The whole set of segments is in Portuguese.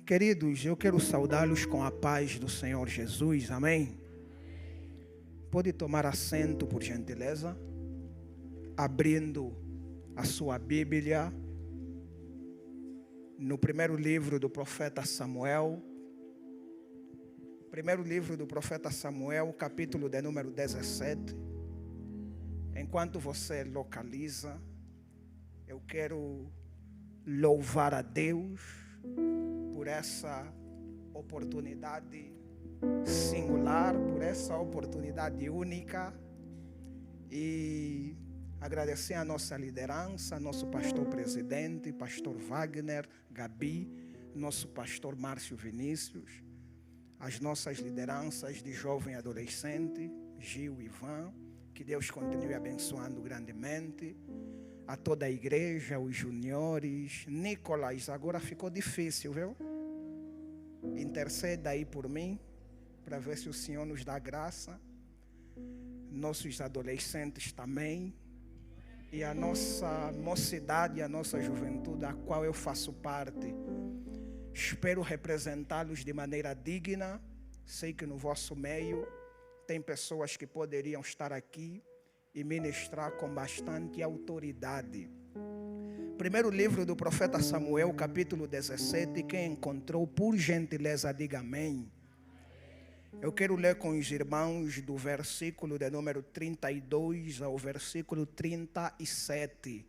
Queridos, eu quero saudá-los com a paz do Senhor Jesus, amém? Pode tomar assento, por gentileza, abrindo a sua Bíblia no primeiro livro do profeta Samuel. Primeiro livro do profeta Samuel, capítulo de número 17. Enquanto você localiza, eu quero louvar a Deus por essa oportunidade singular, por essa oportunidade única, e agradecer a nossa liderança, nosso pastor presidente, pastor Wagner, Gabi, nosso pastor Márcio Vinícius, as nossas lideranças de jovem e adolescente, Gil e Ivan, que Deus continue abençoando grandemente, a toda a igreja, os juniores. Nicolas, agora ficou difícil, viu? Interceda aí por mim, para ver se o Senhor nos dá graça. Nossos adolescentes também, e a nossa mocidade, a nossa juventude, a qual eu faço parte. Espero representá-los de maneira digna. Sei que no vosso meio tem pessoas que poderiam estar aqui e ministrar com bastante autoridade. Primeiro livro do profeta Samuel, capítulo 17. Quem encontrou, por gentileza, diga amém. Eu quero ler com os irmãos do versículo de número 32 ao versículo 37.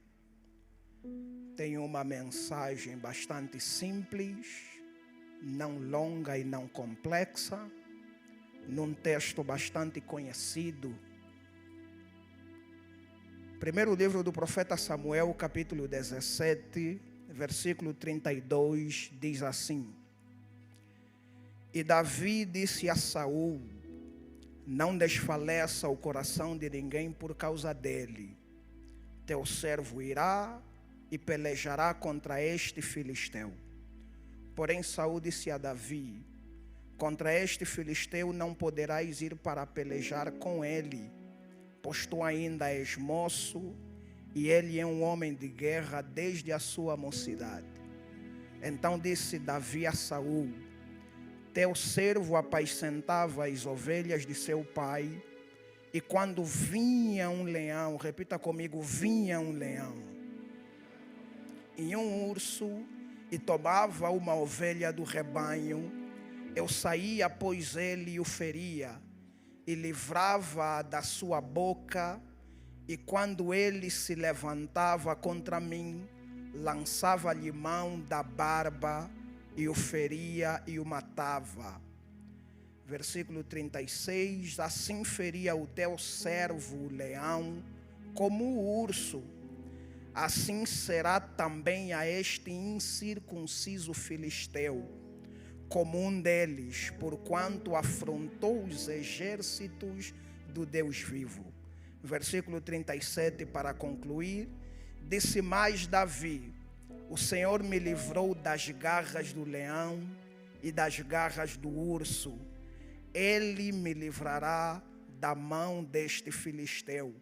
Tem uma mensagem bastante simples, não longa e não complexa, num texto bastante conhecido. Primeiro livro do profeta Samuel, capítulo 17, versículo 32, diz assim: E Davi disse a Saul: Não desfaleça o coração de ninguém por causa dele. Teu servo irá e pelejará contra este filisteu. Porém Saul disse a Davi: Contra este filisteu não poderás ir para pelejar com ele, pois tu ainda és moço, e ele é um homem de guerra desde a sua mocidade. Então disse Davi a Saul: Teu servo apacentava as ovelhas de seu pai, e quando vinha um leão, repita comigo, vinha um leão, e um urso, e tomava uma ovelha do rebanho, eu saía após ele e o feria, e livrava da sua boca, e quando ele se levantava contra mim, lançava-lhe mão da barba, e o feria e o matava. Versículo 36, assim feria o teu servo o leão, como o urso, assim será também a este incircunciso filisteu, como um deles, porquanto afrontou os exércitos do Deus vivo. Versículo 37, para concluir, disse mais Davi: O Senhor me livrou das garras do leão e das garras do urso. Ele me livrará da mão deste filisteu.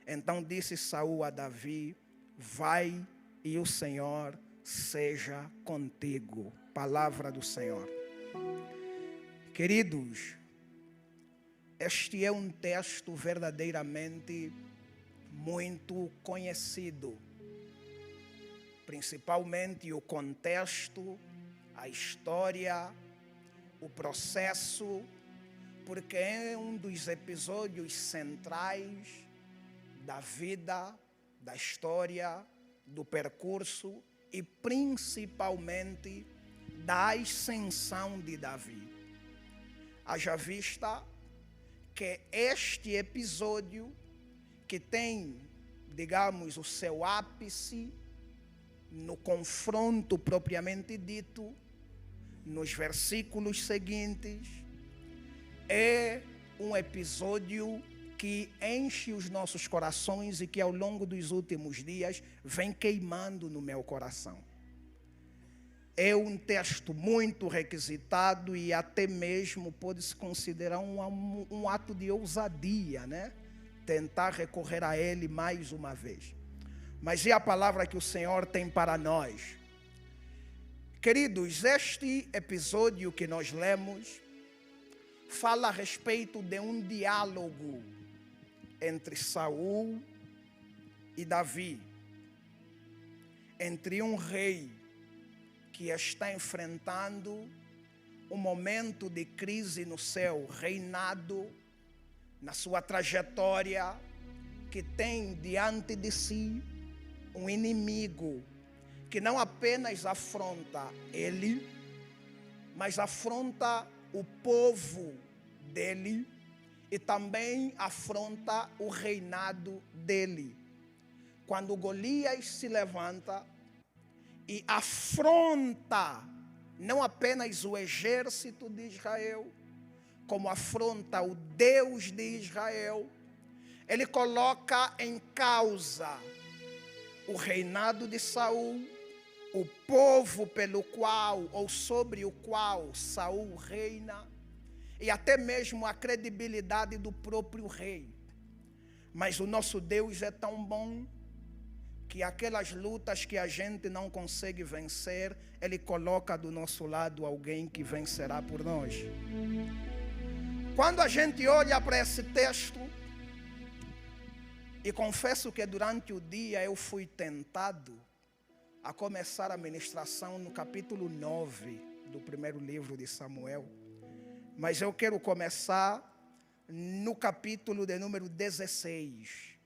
Então disse Saul a Davi: Vai e o Senhor seja contigo. Palavra do Senhor. Queridos, este é um texto verdadeiramente muito conhecido, principalmente o contexto, a história, o processo, porque é um dos episódios centrais da vida, da história, do percurso e principalmente da ascensão de Davi. Haja vista que este episódio, que tem, digamos, o seu ápice no confronto propriamente dito, nos versículos seguintes, é um episódio que enche os nossos corações e que ao longo dos últimos dias vem queimando no meu coração. É um texto muito requisitado e até mesmo pode-se considerar um ato de ousadia, né? Tentar recorrer a ele mais uma vez. Mas é a palavra que o Senhor tem para nós. Queridos, este episódio que nós lemos fala a respeito de um diálogo entre Saul e Davi, entre um rei que está enfrentando um momento de crise no seu reinado, na sua trajetória, que tem diante de si um inimigo que não apenas afronta ele, mas afronta o povo dele e também afronta o reinado dele. Quando Golias se levanta e afronta não apenas o exército de Israel, como afronta o Deus de Israel, ele coloca em causa o reinado de Saul, o povo pelo qual ou sobre o qual Saul reina, e até mesmo a credibilidade do próprio rei. Mas o nosso Deus é tão bom que aquelas lutas que a gente não consegue vencer, Ele coloca do nosso lado alguém que vencerá por nós. Quando a gente olha para esse texto, e confesso que durante o dia eu fui tentado a começar a ministração no capítulo 9 do primeiro livro de Samuel, mas eu quero começar no capítulo de número 16.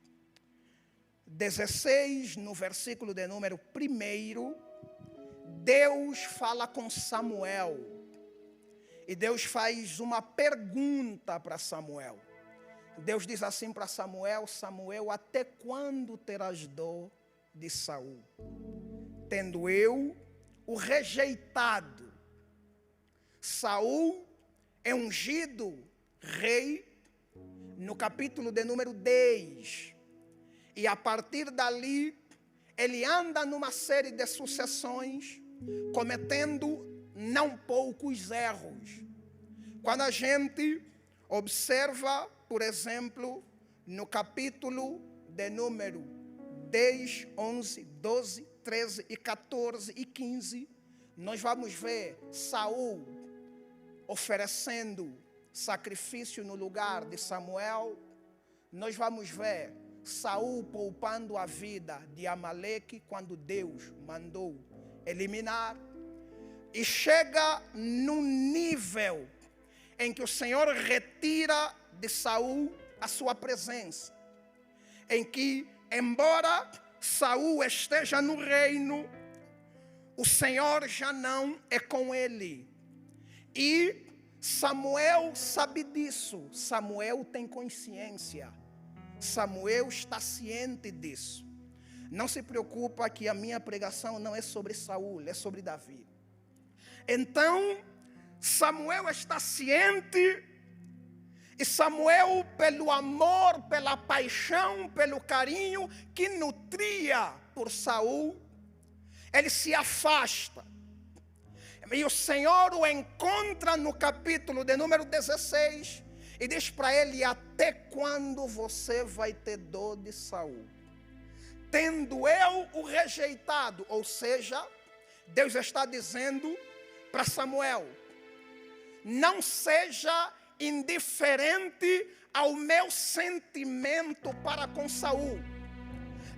16, no versículo de número 1, Deus fala com Samuel. E Deus faz uma pergunta para Samuel. Deus diz assim para Samuel: Samuel, até quando terás dor de Saul? Tendo eu o rejeitado. Saul é ungido rei no capítulo de número 10. E a partir dali, ele anda numa série de sucessões, cometendo não poucos erros. Quando a gente observa, por exemplo, no capítulo de número 10, 11, 12, 13 e 14 e 15, nós vamos ver Saul oferecendo sacrifício no lugar de Samuel. Nós vamos ver Saul poupando a vida de Amaleque quando Deus mandou eliminar. E chega num nível em que o Senhor retira de Saul a sua presença, em que, embora Saul esteja no reino, o Senhor já não é com ele. E Samuel sabe disso, Samuel tem consciência, Samuel está ciente disso. Não se preocupa que a minha pregação não é sobre Saul, é sobre Davi. Então, Samuel está ciente, e Samuel, pelo amor, pela paixão, pelo carinho que nutria por Saul, ele se afasta. E o Senhor o encontra no capítulo de número 16 e diz para ele: até quando você vai ter dor de Saul? Tendo eu o rejeitado. Ou seja, Deus está dizendo para Samuel: não seja indiferente ao meu sentimento para com Saul.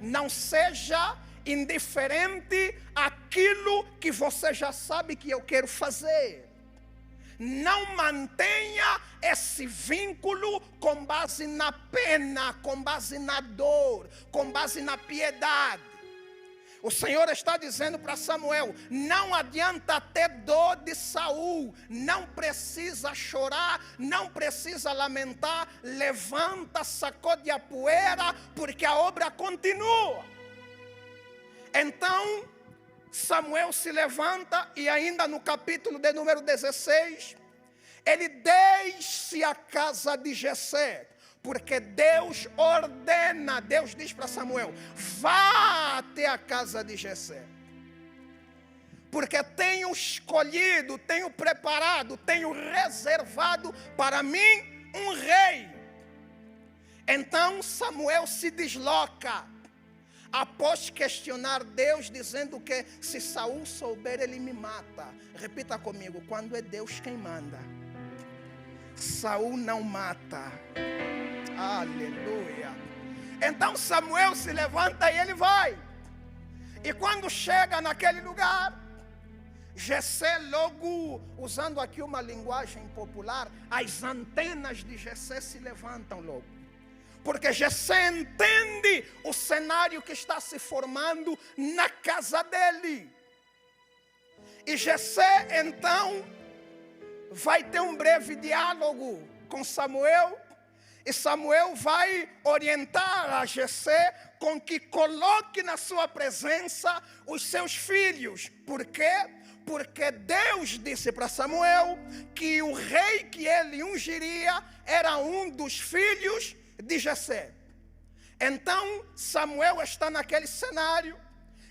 Não seja indiferente àquilo que você já sabe que eu quero fazer. Não mantenha esse vínculo com base na pena, com base na dor, com base na piedade. O Senhor está dizendo para Samuel: não adianta ter dor de Saul, não precisa chorar, não precisa lamentar, levanta, sacode a poeira, porque a obra continua. Então, Samuel se levanta e ainda no capítulo de número 16, ele desce à casa de Jessé. Porque Deus ordena, Deus diz para Samuel: vá até a casa de Jessé. Porque tenho escolhido, tenho preparado, tenho reservado para mim um rei. Então Samuel se desloca após questionar Deus, dizendo que se Saul souber, ele me mata. Repita comigo: quando é Deus quem manda, Saul não mata. Aleluia. Então Samuel se levanta e ele vai. E quando chega naquele lugar, Jessé logo, usando aqui uma linguagem popular, as antenas de Jessé se levantam logo. Porque Jessé entende o cenário que está se formando na casa dele. E Jessé então vai ter um breve diálogo com Samuel. E Samuel vai orientar a Jessé com que coloque na sua presença os seus filhos. Por quê? Porque Deus disse para Samuel que o rei que ele ungiria era um dos filhos de Jessé. Então Samuel está naquele cenário,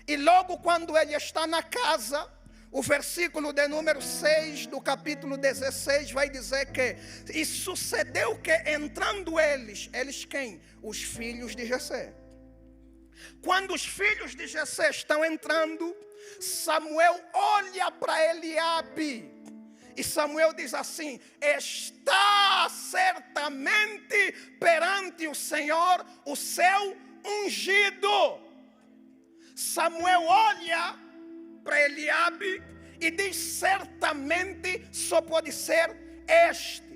e logo quando ele está na casa, o versículo de número 6 do capítulo 16 vai dizer que e sucedeu que entrando eles quem? Os filhos de Jessé. Quando os filhos de Jessé estão entrando, Samuel olha para Eliabe e Samuel diz assim: está certamente perante o Senhor o seu ungido. Samuel olha para Eliabe e diz: certamente só pode ser este.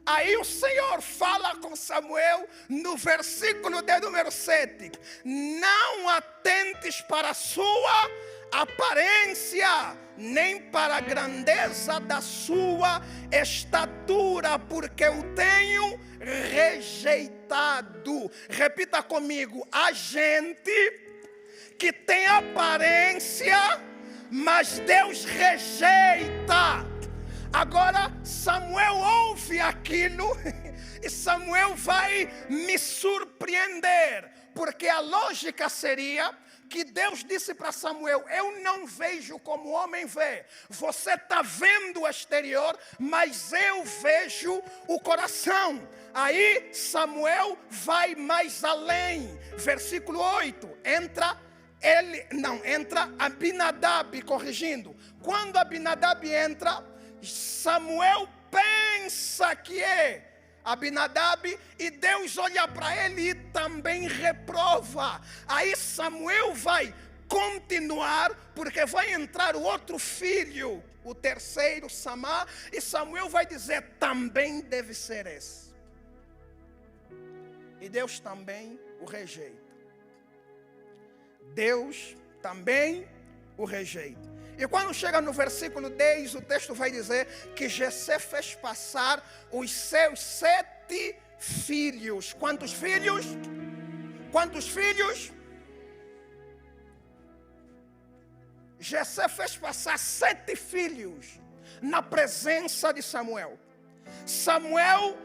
Aí o Senhor fala com Samuel no versículo de número 7: não atentes para a sua aparência, nem para a grandeza da sua estatura, porque o tenho rejeitado. Repita comigo: a gente que tem aparência, mas Deus rejeita. Agora Samuel ouve aquilo e Samuel vai me surpreender, porque a lógica seria que Deus disse para Samuel: eu não vejo como o homem vê. Você está vendo o exterior, mas eu vejo o coração. Aí Samuel vai mais além. Versículo 8, entra Abinadab, corrigindo. Quando Abinadab entra, Samuel pensa que é Abinadab, e Deus olha para ele e também reprova. Aí Samuel vai continuar, porque vai entrar o outro filho, o terceiro, Samá, e Samuel vai dizer: também deve ser esse. E Deus também o rejeita. Deus também o rejeita. E quando chega no versículo 10, o texto vai dizer que Jessé fez passar os seus 7 filhos. Quantos filhos? Quantos filhos? Jessé fez passar 7 filhos na presença de Samuel. Samuel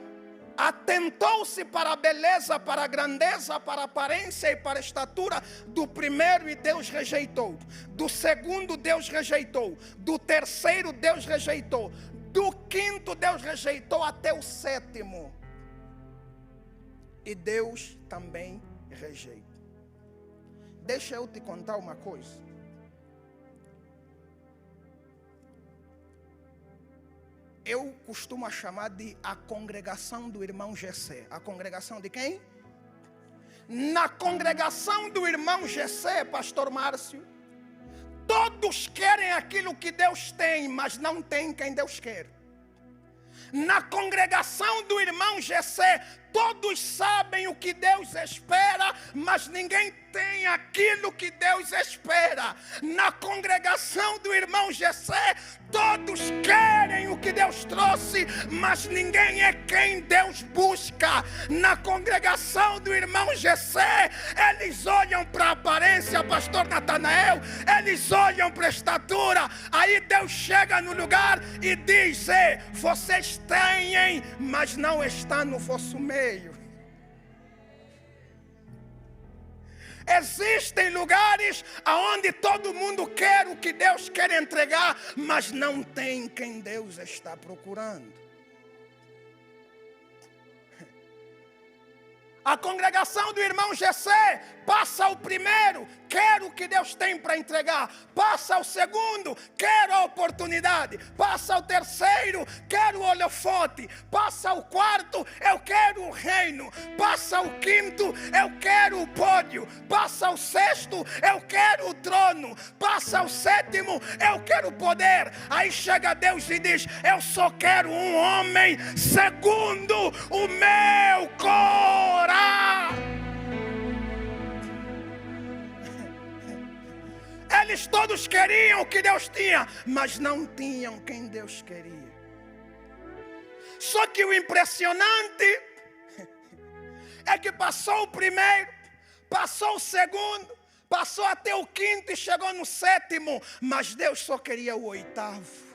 atentou-se para a beleza, para a grandeza, para a aparência e para a estatura do primeiro, e Deus rejeitou. Do segundo, Deus rejeitou. Do terceiro, Deus rejeitou. Do quinto, Deus rejeitou até o 7º. E Deus também rejeita. Deixa eu te contar uma coisa. Eu costumo chamar de a congregação do irmão Jessé. A congregação de quem? Na congregação do irmão Jessé, pastor Márcio, todos querem aquilo que Deus tem, mas não tem quem Deus quer. Na congregação do irmão Jessé, todos sabem o que Deus espera, mas ninguém tem aquilo que Deus espera. Na congregação do irmão Jessé, todos querem o que Deus trouxe, mas ninguém é quem Deus busca. Na congregação do irmão Jessé, eles olham para a aparência, pastor Natanael, eles olham para a estatura. Aí Deus chega no lugar e diz: vocês têm, mas não está no vosso meio. Existem lugares onde todo mundo quer o que Deus quer entregar, mas não tem quem Deus está procurando. A congregação do irmão Jessé passa o primeiro, quero o que Deus tem para entregar. Passa o segundo, quero a oportunidade. Passa o terceiro, quero o holofote. Passa o quarto, eu quero o reino. Passa o quinto, eu quero o pódio. Passa o sexto, eu quero o trono. Passa o sétimo, eu quero o poder. Aí chega Deus e diz, eu só quero um homem segundo o meu coração. Eles todos queriam o que Deus tinha, mas não tinham quem Deus queria. Só que o impressionante é que passou o primeiro, passou o segundo, passou até o quinto e chegou no sétimo, mas Deus só queria o oitavo.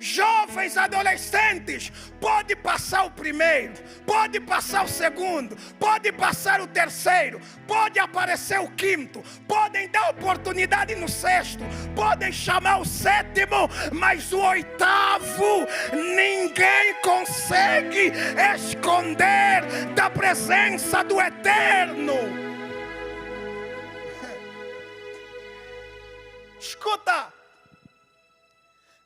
Jovens, adolescentes, pode passar o primeiro, pode passar o segundo, pode passar o terceiro, pode aparecer o quinto, podem dar oportunidade no sexto, podem chamar o sétimo, mas o oitavo ninguém consegue esconder da presença do Eterno. Escuta.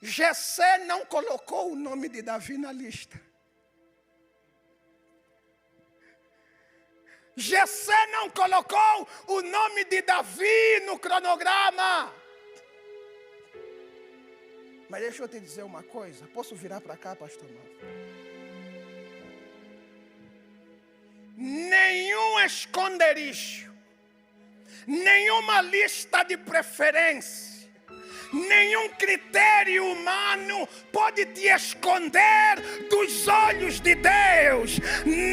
Jessé não colocou o nome de Davi na lista. Jessé não colocou o nome de Davi no cronograma. Mas deixa eu te dizer uma coisa. Posso virar para cá, pastor Marcos? Nenhum esconderijo, nenhuma lista de preferência, nenhum critério humano pode te esconder dos olhos de Deus.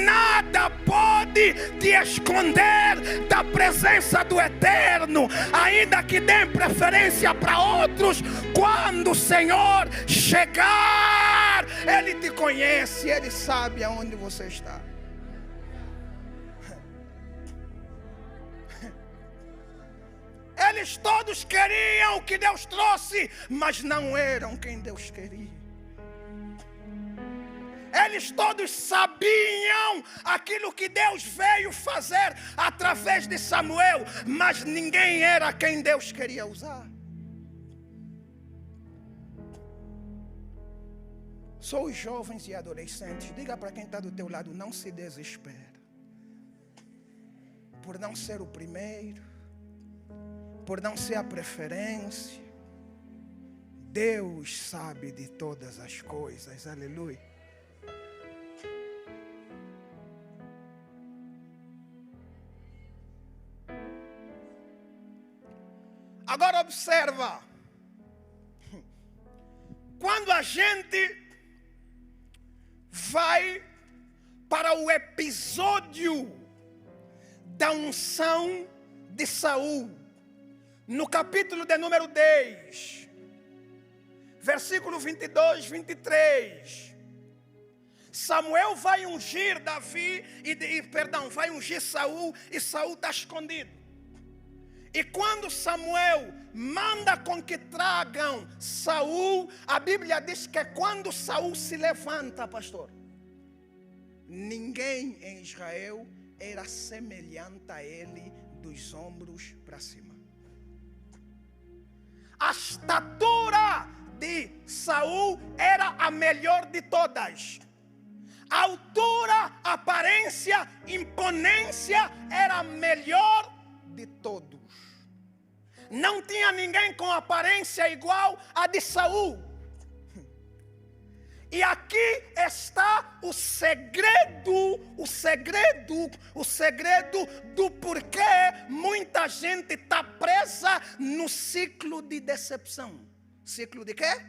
Nada pode te esconder da presença do Eterno. Ainda que dê preferência para outros, quando o Senhor chegar, Ele te conhece, Ele sabe aonde você está. Eles todos queriam o que Deus trouxe, mas não eram quem Deus queria. Eles todos sabiam aquilo que Deus veio fazer através de Samuel, mas ninguém era quem Deus queria usar. Só os jovens e adolescentes, diga para quem está do teu lado, não se desespere por não ser o primeiro, por não ser a preferência. Deus sabe de todas as coisas, aleluia. Agora observa, quando a gente vai para o episódio da unção de Saul, no capítulo de número 10, versículo 22, 23, Samuel vai ungir Davi, vai ungir Saul, e Saul está escondido. E quando Samuel manda com que tragam Saul, a Bíblia diz que é quando Saul se levanta, pastor, ninguém em Israel era semelhante a ele dos ombros para cima. A estatura de Saul era a melhor de todas. A altura, aparência, imponência era a melhor de todos. Não tinha ninguém com aparência igual a de Saul. E aqui está o segredo do porquê muita gente está presa no ciclo de decepção. Ciclo de quê?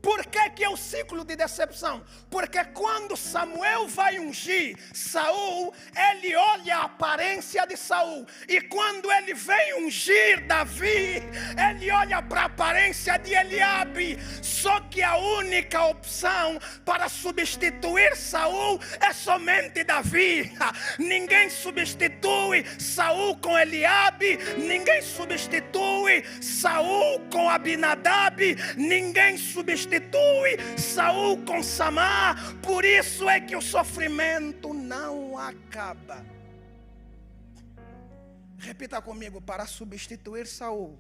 Por que é o ciclo de decepção? Porque quando Samuel vai ungir Saul, ele olha a aparência de Saul. E quando ele vem ungir Davi, ele olha para a aparência de Eliabe. Só que a única opção para substituir Saul é somente Davi. Ninguém substitui Saul com Eliabe, ninguém substitui substitui Saul com Abinadab, ninguém substitui Saul com Samá. Por isso é que o sofrimento não acaba. Repita comigo: para substituir Saul,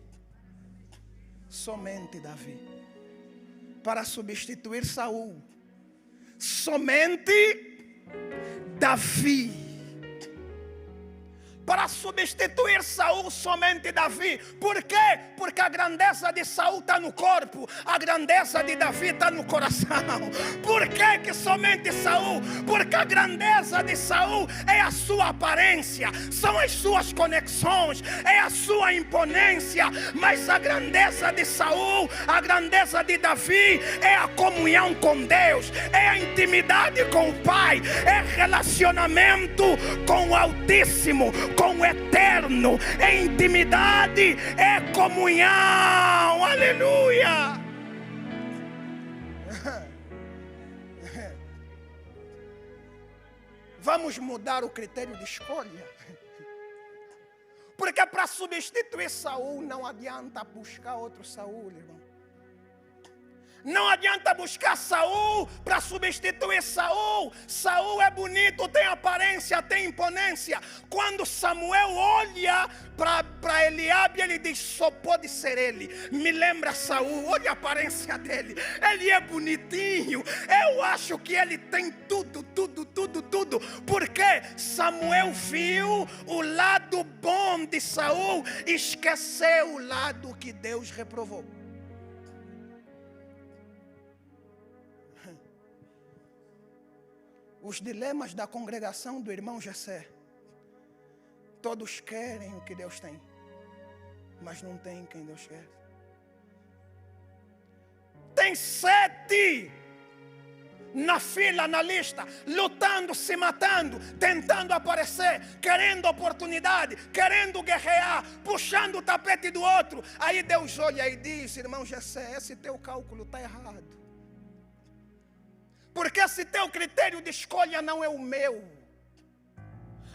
somente Davi. Para substituir Saul, somente Davi. Para substituir Saul, somente Davi. Por quê? Porque a grandeza de Saul está no corpo, a grandeza de Davi está no coração. Por que somente Saul? Porque a grandeza de Saul é a sua aparência, são as suas conexões, é a sua imponência. Mas a grandeza de Saul, a grandeza de Davi é a comunhão com Deus, é a intimidade com o Pai, é relacionamento com o Altíssimo, com o Eterno, é intimidade, é comunhão. Aleluia! Vamos mudar o critério de escolha. Porque para substituir Saul não adianta buscar outro Saul, irmão. Não adianta buscar Saul para substituir Saul. Saul é bonito, tem aparência, tem imponência. Quando Samuel olha para Eliabe, ele diz: só pode ser ele. Me lembra Saul, olha a aparência dele. Ele é bonitinho. Eu acho que ele tem tudo. Porque Samuel viu o lado bom de Saul, esqueceu o lado que Deus reprovou. Os dilemas da congregação do irmão Jessé. Todos querem o que Deus tem, mas não tem quem Deus quer. Tem 7 na fila, na lista, lutando, se matando, tentando aparecer, querendo oportunidade, querendo guerrear, puxando o tapete do outro. Aí Deus olha e diz: irmão Jessé, esse teu cálculo está errado. Porque esse teu critério de escolha não é o meu.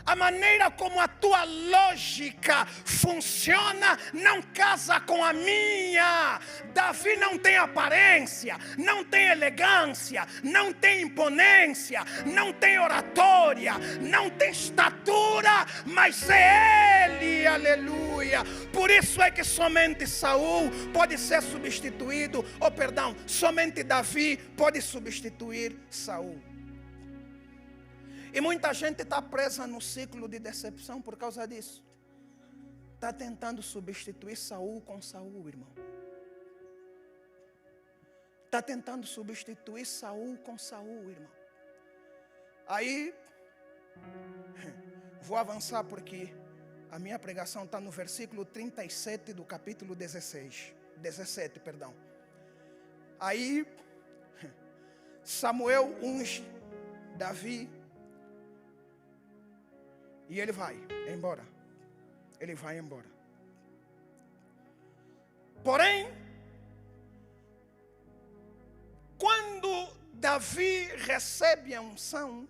A maneira como a tua lógica funciona não casa com a minha. Davi não tem aparência, não tem elegância, não tem imponência, não tem oratória, não tem estatura, mas é ele, aleluia. Por isso é que somente Saul pode ser substituído, somente Davi pode substituir Saul. E muita gente está presa no ciclo de decepção por causa disso. Está tentando substituir Saul com Saul, irmão. Está tentando substituir Saul com Saul, irmão. Aí, vou avançar porque a minha pregação está no versículo 37 do capítulo 17. Aí, Samuel unge Davi. E ele vai embora. Ele vai embora. Porém, quando Davi recebe a unção,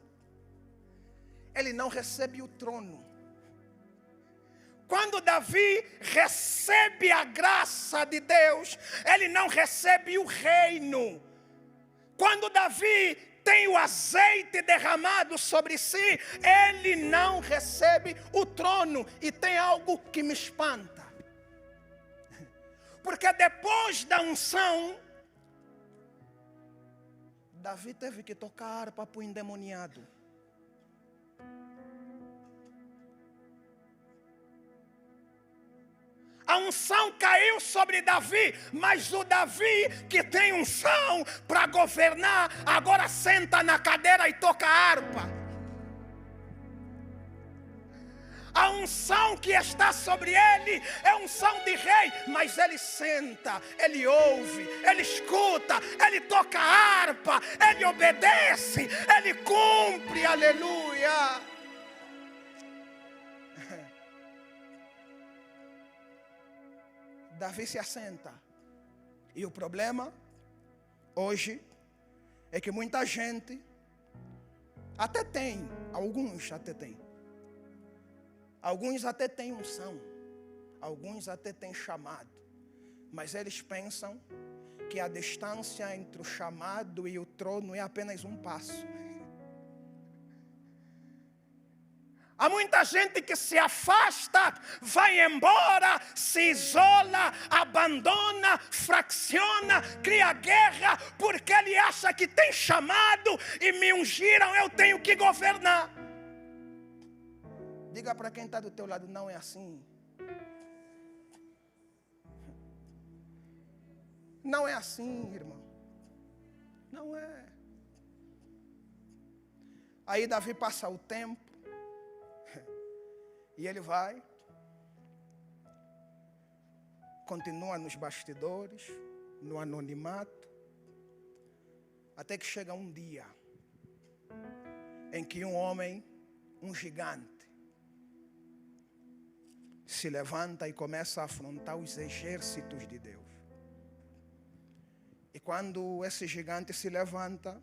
ele não recebe o trono. Quando Davi recebe a graça de Deus, ele não recebe o reino. Quando Davi tem o azeite derramado sobre si, ele não recebe o trono. E tem algo que me espanta. Porque depois da unção, Davi teve que tocar harpa para o endemoniado. A unção caiu sobre Davi, mas o Davi que tem unção para governar, agora senta na cadeira e toca harpa. A unção que está sobre ele é unção de rei, mas ele senta, ele ouve, ele escuta, ele toca harpa, ele obedece, ele cumpre, aleluia. Davi se assenta. E o problema hoje é que muita gente até tem, alguns até têm unção, Alguns até têm chamado, mas eles pensam que a distância entre o chamado e o trono é apenas um passo. Há muita gente que se afasta, vai embora, se isola, abandona, fracciona, cria guerra, porque ele acha que tem chamado e me ungiram, eu tenho que governar. Diga para quem está do teu lado, não é assim. Não é assim, irmão. Não é. Aí Davi passa o tempo. E ele vai, continua nos bastidores, no anonimato, até que chega um dia em que um homem, um gigante, se levanta e começa a afrontar os exércitos de Deus. E quando esse gigante se levanta,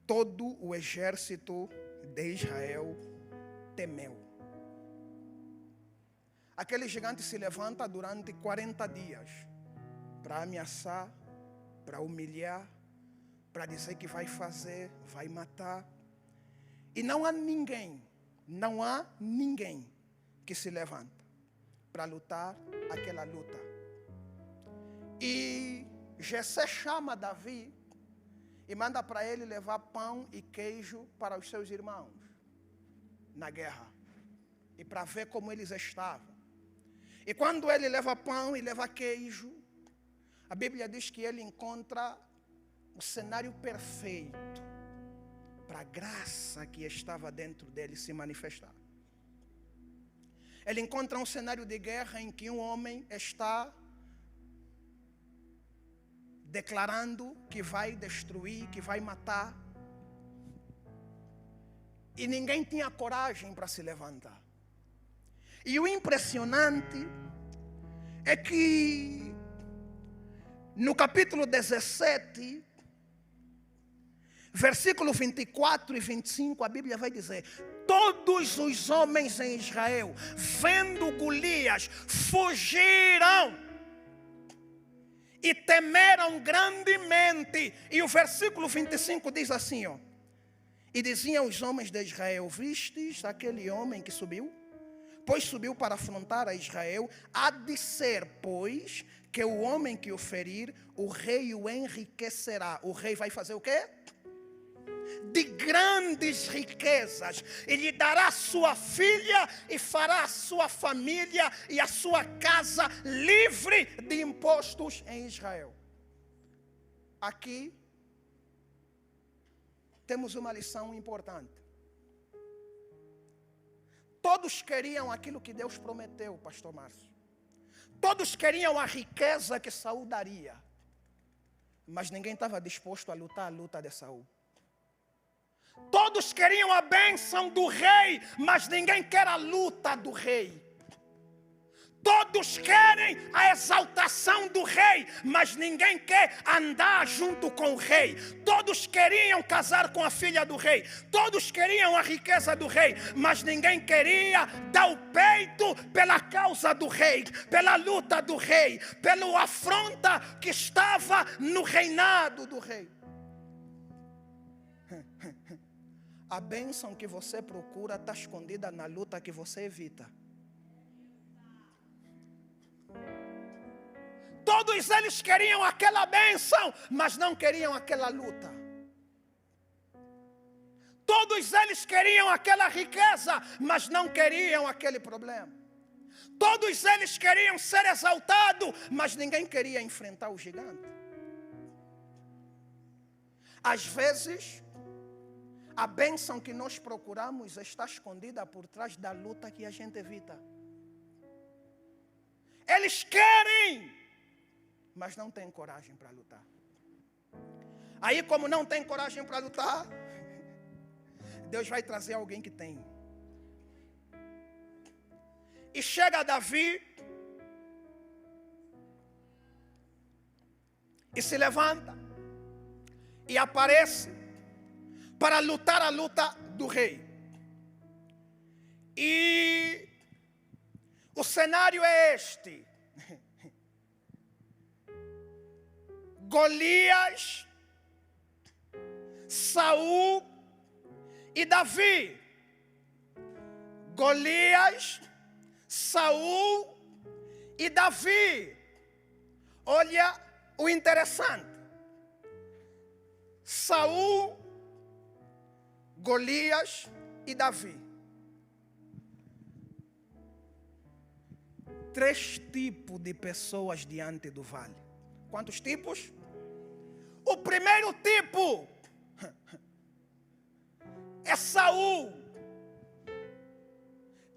todo o exército de Israel temeu. Aquele gigante se levanta durante 40 dias para ameaçar, para humilhar, para dizer que vai fazer, vai matar. E não há ninguém que se levanta para lutar aquela luta. E Jessé chama Davi e manda para ele levar pão e queijo para os seus irmãos na guerra, e para ver como eles estavam. E quando ele leva pão e leva queijo, a Bíblia diz que ele encontra o cenário perfeito para a graça que estava dentro dele se manifestar. Ele encontra um cenário de guerra em que um homem está declarando que vai destruir, que vai matar. E ninguém tinha coragem para se levantar. E o impressionante é que no capítulo 17, versículo 24 e 25, a Bíblia vai dizer: todos os homens em Israel, vendo Golias, fugiram e temeram grandemente. E o versículo 25 diz assim, ó: e diziam os homens de Israel: vistes aquele homem que subiu? Pois subiu para afrontar a Israel. Há de ser, pois, que o homem que o ferir, o rei o enriquecerá. O rei vai fazer o quê? De grandes riquezas. E lhe dará sua filha e fará a sua família e a sua casa livre de impostos em Israel. Aqui temos uma lição importante. Todos queriam aquilo que Deus prometeu, pastor Márcio. Todos queriam a riqueza que Saul daria. Mas ninguém estava disposto a lutar a luta de Saul. Todos queriam a bênção do rei, mas ninguém quer a luta do rei. Todos querem a exaltação do rei, mas ninguém quer andar junto com o rei. Todos queriam casar com a filha do rei. Todos queriam a riqueza do rei, mas ninguém queria dar o peito pela causa do rei, pela luta do rei, pela afronta que estava no reinado do rei. A bênção que você procura está escondida na luta que você evita. Todos eles queriam aquela bênção, mas não queriam aquela luta. Todos eles queriam aquela riqueza, mas não queriam aquele problema. Todos eles queriam ser exaltados, mas ninguém queria enfrentar o gigante. Às vezes, a bênção que nós procuramos está escondida por trás da luta que a gente evita. Eles querem, mas não tem coragem para lutar. Aí, como não tem coragem para lutar, Deus vai trazer alguém que tem. E chega Davi e se levanta e aparece para lutar a luta do rei. E O cenário é este. Golias, Saul e Davi. Golias, Saul e Davi. Olha o interessante. Saul, Golias e Davi. 3 tipos de pessoas diante do vale. Quantos tipos? O primeiro tipo é Saul.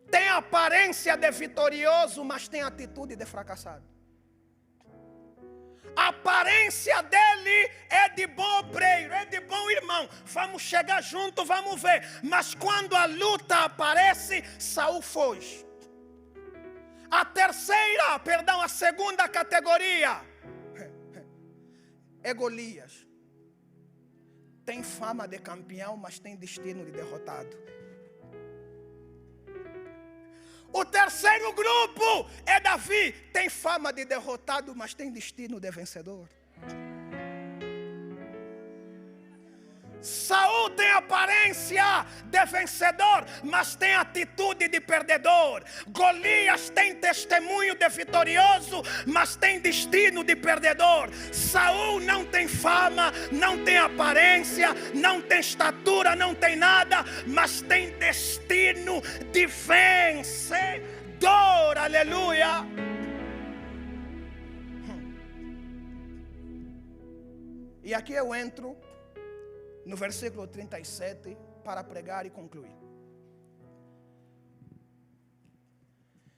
Tem aparência de vitorioso, mas tem atitude de fracassado. A aparência dele é de bom obreiro, é de bom irmão. Vamos chegar junto, vamos ver. Mas quando a luta aparece, Saul foge. A segunda categoria é Golias. Tem fama de campeão, mas tem destino de derrotado. O terceiro grupo é Davi. Tem fama de derrotado, mas tem destino de vencedor. Saul tem aparência de vencedor, mas tem atitude de perdedor. Golias tem testemunho de vitorioso, mas tem destino de perdedor. Saul não tem fama, não tem aparência, não tem estatura, não tem nada, mas tem destino de vencedor. Aleluia. E aqui eu entro no versículo 37, para pregar e concluir.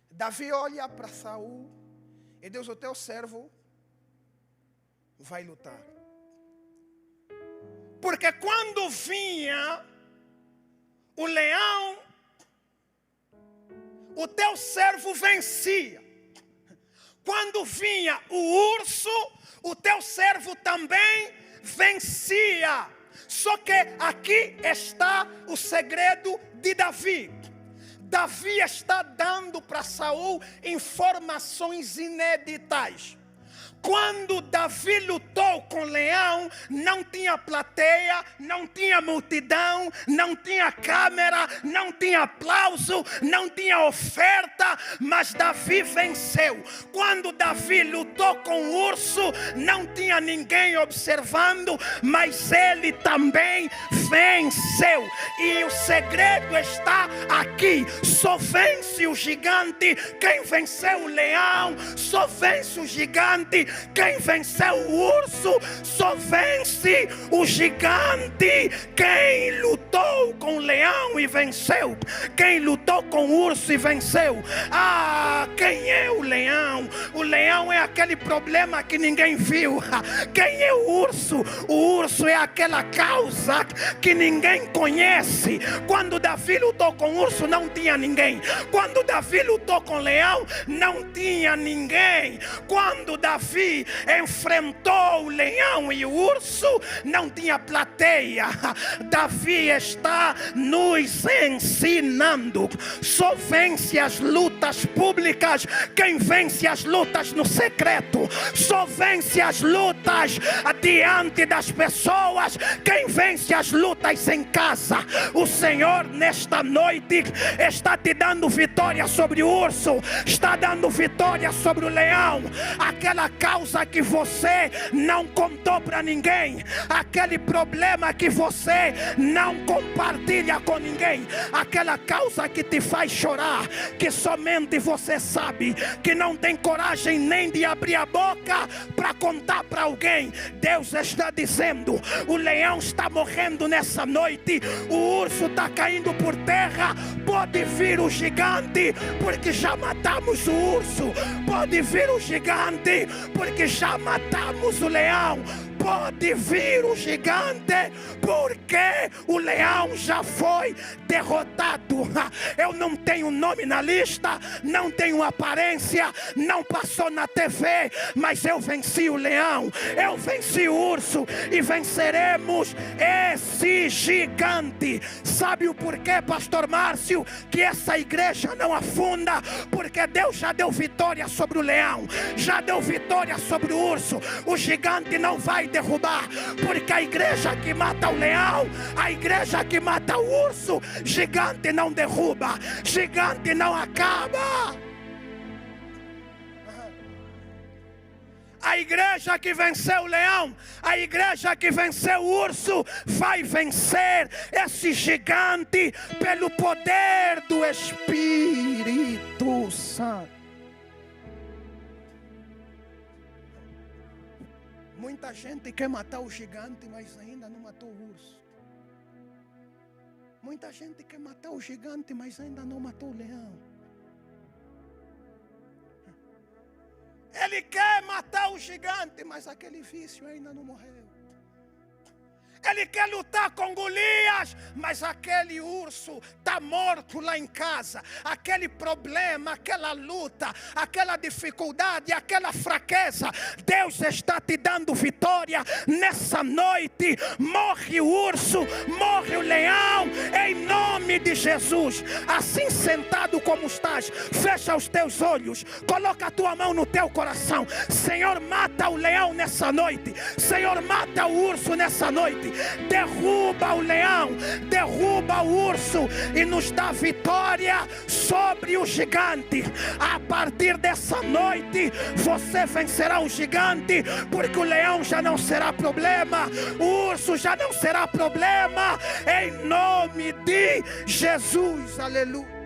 Davi olha para Saul e diz: o teu servo vai lutar. Porque quando vinha o leão, o teu servo vencia. Quando vinha o urso, o teu servo também vencia. Só que aqui está o segredo de Davi. Davi está dando para Saul informações inéditas. Quando Davi lutou com o leão, não tinha plateia, não tinha multidão, não tinha câmera, não tinha aplauso, não tinha oferta, mas Davi venceu. Quando Davi lutou com o urso, não tinha ninguém observando, mas ele também venceu. E o segredo está aqui: só vence o gigante quem venceu o leão, só vence o gigante quem venceu o urso, só vence o gigante quem lutou com o leão e venceu, quem lutou com o urso e venceu. Quem é o leão? O leão é aquele problema que ninguém viu. Quem é o urso? O urso é aquela causa que ninguém conhece. Quando Davi lutou com o urso, não tinha ninguém. Quando Davi lutou com o leão, não tinha ninguém. Quando Davi enfrentou o leão e o urso, não tinha plateia. Davi está nos ensinando: só vence as lutas públicas quem vence as lutas no secreto. Só vence as lutas diante das pessoas quem vence as lutas em casa. O Senhor nesta noite está te dando vitória sobre o urso, está dando vitória sobre o leão. Aquela causa que você não contou para ninguém, aquele problema que você não compartilha com ninguém, aquela causa que te faz chorar, que somente você sabe, que não tem coragem nem de abrir a boca para contar para alguém. Deus está dizendo: o leão está morrendo nessa noite, o urso está caindo por terra. Pode vir o gigante, porque já matamos o urso. Pode vir o gigante, porque já matamos o leão. pode vir o gigante, porque o leão já foi derrotado. Eu não tenho nome na lista, não tenho aparência, não passou na TV, mas eu venci o leão, eu venci o urso e venceremos esse gigante. Sabe o porquê, pastor Márcio, que essa igreja não afunda? Porque Deus já deu vitória sobre o leão, já deu vitória sobre o urso. O gigante não vai derrubar, porque a igreja que mata o leão, a igreja que mata o urso, gigante não derruba, gigante não acaba. A igreja que venceu o leão, a igreja que venceu o urso, vai vencer esse gigante pelo poder do Espírito Santo. Muita gente quer matar o gigante, mas ainda não matou o urso. Muita gente quer matar o gigante, mas ainda não matou o leão. Ele quer matar o gigante, mas aquele vício ainda não morreu. Ele quer lutar com Golias, mas aquele urso está morto lá em casa. Aquele problema, aquela luta, aquela dificuldade, aquela fraqueza, Deus está te dando vitória nessa noite. Morre o urso, morre o leão, em nome de Jesus. Assim sentado como estás, fecha os teus olhos, coloca a tua mão no teu coração. Senhor, mata o leão nessa noite. Senhor, mata o urso nessa noite. Derruba o leão, derruba o urso e nos dá vitória sobre o gigante. A partir dessa noite você vencerá o gigante, porque o leão já não será problema, o urso já não será problema, em nome de Jesus. Aleluia.